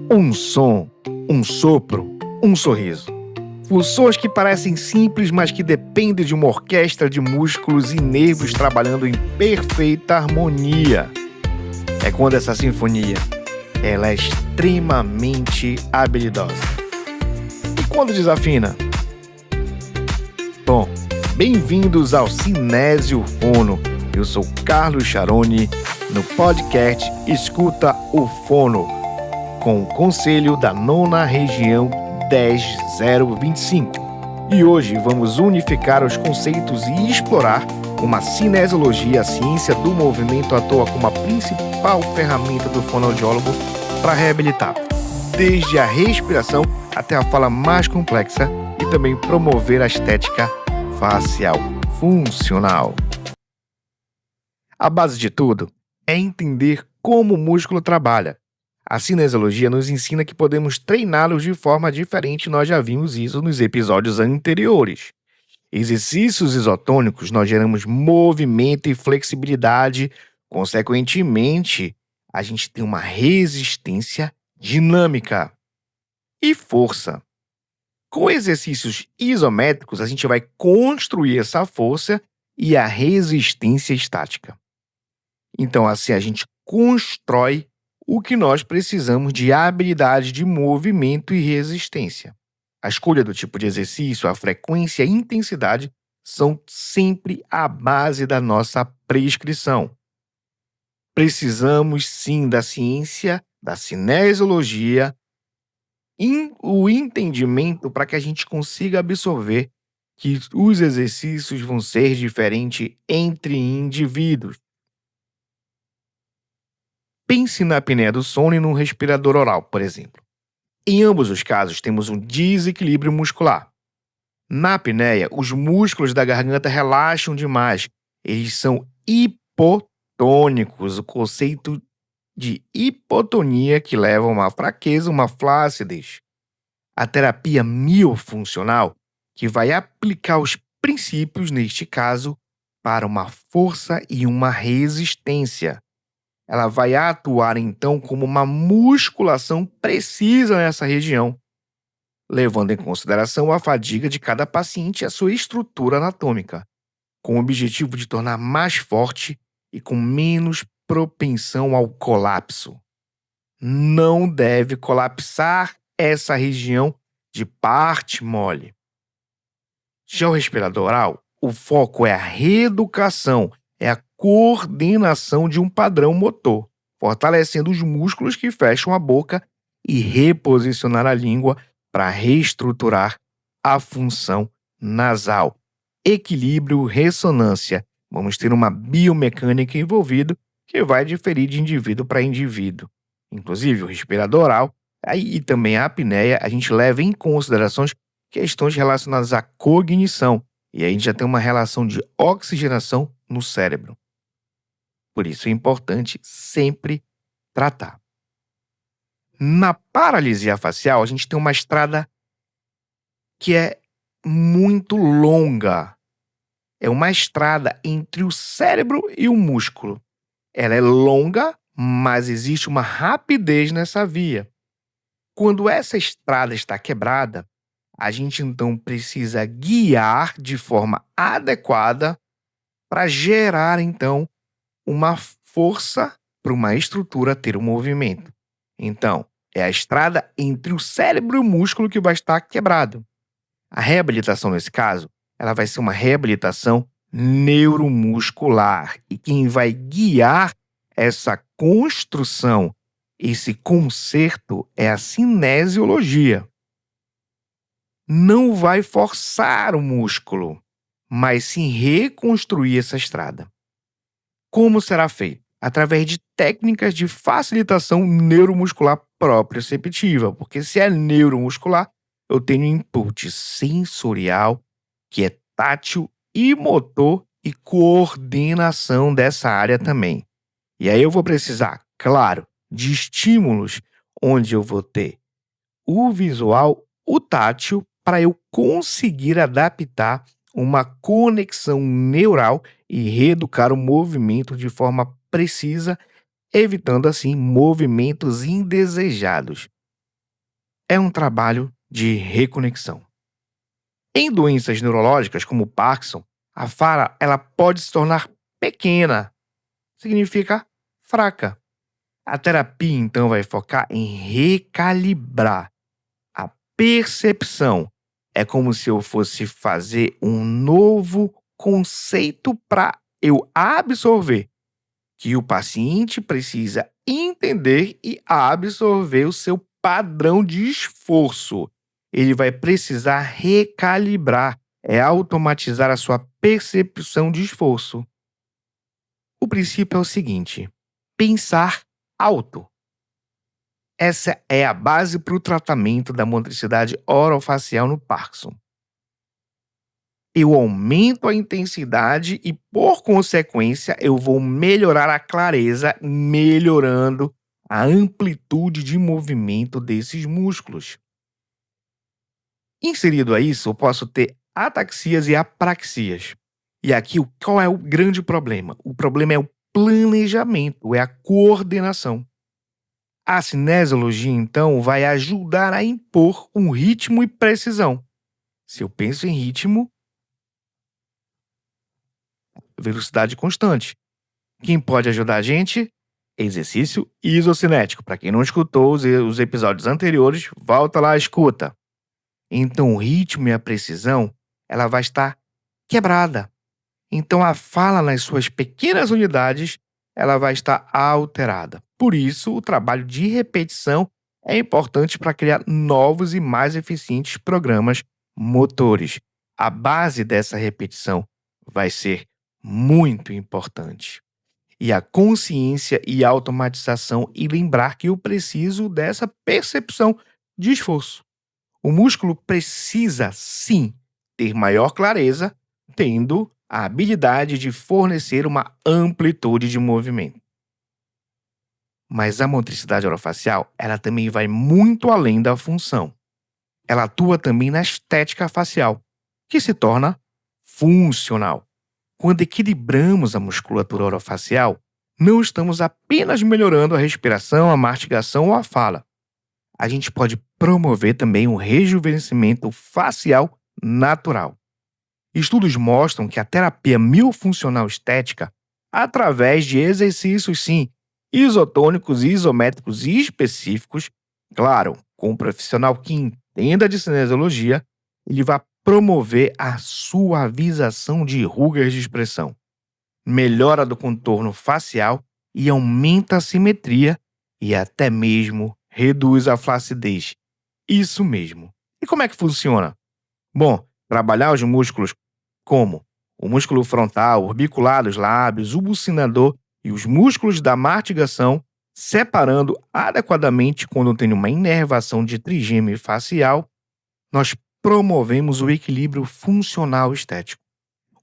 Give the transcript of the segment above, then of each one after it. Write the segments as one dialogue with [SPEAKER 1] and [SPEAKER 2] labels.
[SPEAKER 1] Um som, um sopro, um sorriso. Funções que parecem simples, mas que dependem de uma orquestra de músculos e nervos trabalhando em perfeita harmonia. É quando essa sinfonia ela é extremamente habilidosa. E quando desafina? Bom, bem-vindos ao Cinésio Fono. Eu sou Carlos Charoni, no podcast Escuta o Fono, com o conselho da 9ª Região 10025. E hoje vamos unificar os conceitos e explorar como a cinesiologia, a ciência do movimento, atua como a principal ferramenta do fonoaudiólogo para reabilitar, desde a respiração até a fala mais complexa e também promover a estética facial funcional. A base de tudo é entender como o músculo trabalha. A cinesiologia nos ensina que podemos treiná-los de forma diferente, nós já vimos isso nos episódios anteriores. Exercícios isotônicos, nós geramos movimento e flexibilidade, consequentemente, a gente tem uma resistência dinâmica e força. Com exercícios isométricos, a gente vai construir essa força e a resistência estática. Então, assim, a gente constrói o que nós precisamos de habilidade de movimento e resistência. A escolha do tipo de exercício, a frequência e a intensidade são sempre a base da nossa prescrição. Precisamos, sim, da ciência, da cinesiologia, o entendimento para que a gente consiga absorver que os exercícios vão ser diferentes entre indivíduos. Pense na apneia do sono e no respirador oral, por exemplo. Em ambos os casos, temos um desequilíbrio muscular. Na apneia, os músculos da garganta relaxam demais. Eles são hipotônicos, o conceito de hipotonia que leva a uma fraqueza, uma flacidez. A terapia miofuncional, que vai aplicar os princípios, neste caso, para uma força e uma resistência. Ela vai atuar, então, como uma musculação precisa nessa região, levando em consideração a fadiga de cada paciente e a sua estrutura anatômica, com o objetivo de tornar mais forte e com menos propensão ao colapso. Não deve colapsar essa região de parte mole. Já o respirador oral, o foco é a reeducação, é a coordenação de um padrão motor, fortalecendo os músculos que fecham a boca e reposicionar a língua para reestruturar a função nasal. Equilíbrio, ressonância. Vamos ter uma biomecânica envolvida que vai diferir de indivíduo para indivíduo. Inclusive, o respirador oral e também a apneia, a gente leva em considerações questões relacionadas à cognição. E aí a gente já tem uma relação de oxigenação no cérebro. Por isso é importante sempre tratar. Na paralisia facial, a gente tem uma estrada que é muito longa. É uma estrada entre o cérebro e o músculo. Ela é longa, mas existe uma rapidez nessa via. Quando essa estrada está quebrada, a gente então precisa guiar de forma adequada para gerar então uma força para uma estrutura ter um movimento. Então, é a estrada entre o cérebro e o músculo que vai estar quebrado. A reabilitação nesse caso, ela vai ser uma reabilitação neuromuscular e quem vai guiar essa construção, esse conserto é a cinesiologia. Não vai forçar o músculo, mas sim reconstruir essa estrada. Como será feito? Através de técnicas de facilitação neuromuscular proprioceptiva, porque se é neuromuscular, eu tenho input sensorial, que é tátil e motor e coordenação dessa área também. E aí eu vou precisar, claro, de estímulos onde eu vou ter o visual, o tátil, para eu conseguir adaptar uma conexão neural e reeducar o movimento de forma precisa, evitando assim movimentos indesejados. é um trabalho de reconexão. Em doenças neurológicas como o Parkinson, a fala ela pode se tornar pequena, significa fraca. A terapia então vai focar em recalibrar a percepção. É como se eu fosse fazer um novo conceito para eu absorver, que o paciente precisa entender e absorver o seu padrão de esforço. Ele vai precisar recalibrar, é automatizar a sua percepção de esforço. O princípio é o seguinte: pensar alto. Essa é a base para o tratamento da motricidade orofacial no Parkinson. Eu aumento a intensidade e, por consequência, eu vou melhorar a clareza, melhorando a amplitude de movimento desses músculos. Inserido a isso, eu posso ter ataxias e apraxias. E aqui, qual é o grande problema? O problema é o planejamento, é a coordenação. A cinesiologia, então, vai ajudar a impor um ritmo e precisão. Se eu penso em ritmo, velocidade constante. Quem pode ajudar a gente? Exercício isocinético. Para quem não escutou os episódios anteriores, volta lá e escuta. Então, o ritmo e a precisão, ela vai estar quebrada. Então, a fala nas suas pequenas unidades, ela vai estar alterada. Por isso, o trabalho de repetição é importante para criar novos e mais eficientes programas motores. A base dessa repetição vai ser muito importante. E a consciência e a automatização e lembrar que eu preciso dessa percepção de esforço. O músculo precisa, sim, ter maior clareza, tendo a habilidade de fornecer uma amplitude de movimento. Mas a motricidade orofacial, ela também vai muito além da função. Ela atua também na estética facial, que se torna funcional. Quando equilibramos a musculatura orofacial, não estamos apenas melhorando a respiração, a mastigação ou a fala. A gente pode promover também um rejuvenescimento facial natural. Estudos mostram que a terapia miofuncional estética, através de exercícios, sim, isotônicos e isométricos específicos, claro, com um profissional que entenda de cinesiologia, ele vai promover a suavização de rugas de expressão, melhora do contorno facial e aumenta a simetria e até mesmo reduz a flacidez. Isso mesmo. E como é que funciona? Bom, trabalhar os músculos como o músculo frontal, orbicular dos lábios, o bucinador e os músculos da mastigação, separando adequadamente quando tem uma inervação de trigêmeo facial, nós promovemos o equilíbrio funcional estético.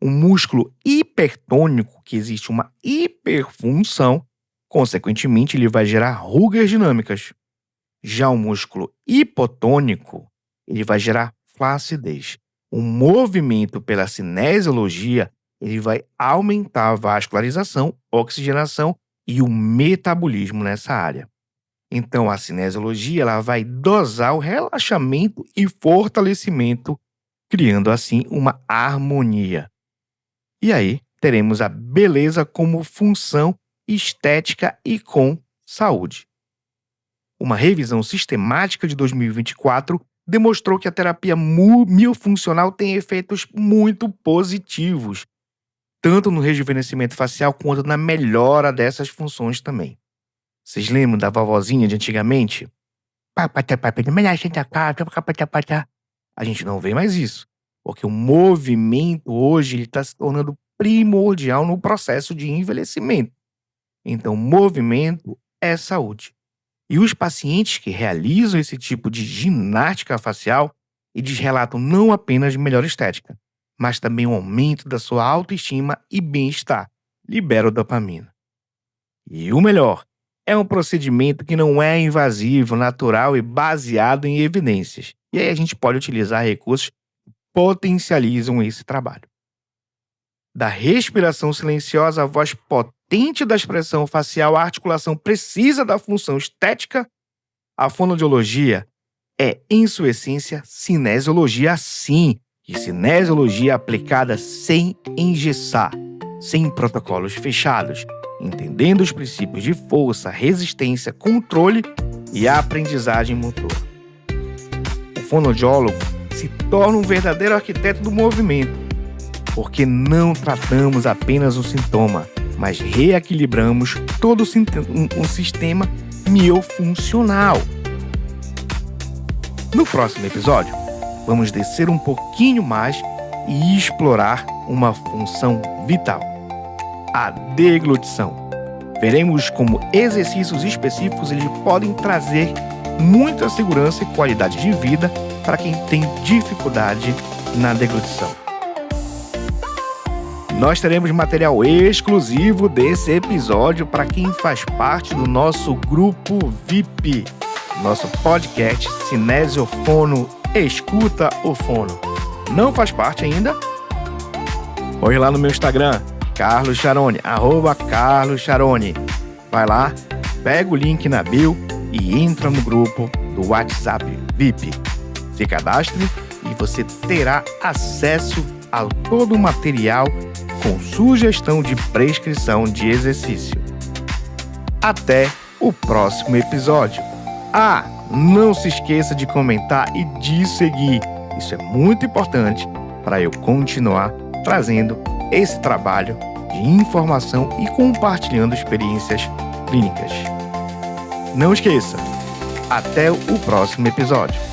[SPEAKER 1] O músculo hipertônico, que existe uma hiperfunção, consequentemente ele vai gerar rugas dinâmicas. Já o músculo hipotônico, ele vai gerar flacidez. O movimento pela cinesiologia, ele vai aumentar a vascularização, oxigenação e o metabolismo nessa área. Então, a cinesiologia ela vai dosar o relaxamento e fortalecimento, criando assim uma harmonia. E aí, teremos a beleza como função estética e com saúde. Uma revisão sistemática de 2024 demonstrou que a terapia miofuncional tem efeitos muito positivos, tanto no rejuvenescimento facial quanto na melhora dessas funções também. Vocês lembram da vovozinha de antigamente? A gente não vê mais isso, porque o movimento hoje está se tornando primordial no processo de envelhecimento. Então, movimento é saúde. E os pacientes que realizam esse tipo de ginástica facial, eles relatam não apenas melhor estética, mas também um aumento da sua autoestima e bem-estar. Libera dopamina. E o melhor, é um procedimento que não é invasivo, natural e baseado em evidências. E aí a gente pode utilizar recursos que potencializam esse trabalho. Da respiração silenciosa à voz potente da expressão facial, a articulação precisa da função estética, a fonoaudiologia é, em sua essência, cinesiologia sim, e cinesiologia aplicada sem engessar, sem protocolos fechados, entendendo os princípios de força, resistência, controle e aprendizagem motor. O fonoaudiólogo se torna um verdadeiro arquiteto do movimento, porque não tratamos apenas o sintoma, mas reequilibramos todo um sistema miofuncional. No próximo episódio, vamos descer um pouquinho mais e explorar uma função vital: a deglutição. Veremos como exercícios específicos eles podem trazer muita segurança e qualidade de vida para quem tem dificuldade na deglutição. Nós teremos material exclusivo desse episódio para quem faz parte do nosso grupo VIP, nosso podcast Cinesiofono Escuta o Fono. Não faz parte ainda? Corre lá no meu Instagram, Carlos Charoni, @CarlosCharoni. Vai lá, pega o link na bio e entra no grupo do WhatsApp VIP. Se cadastre e você terá acesso a todo o material com sugestão de prescrição de exercício. Até o próximo episódio. Não se esqueça de comentar e de seguir. Isso é muito importante para eu continuar trazendo esse trabalho de informação e compartilhando experiências clínicas. Não esqueça, até o próximo episódio.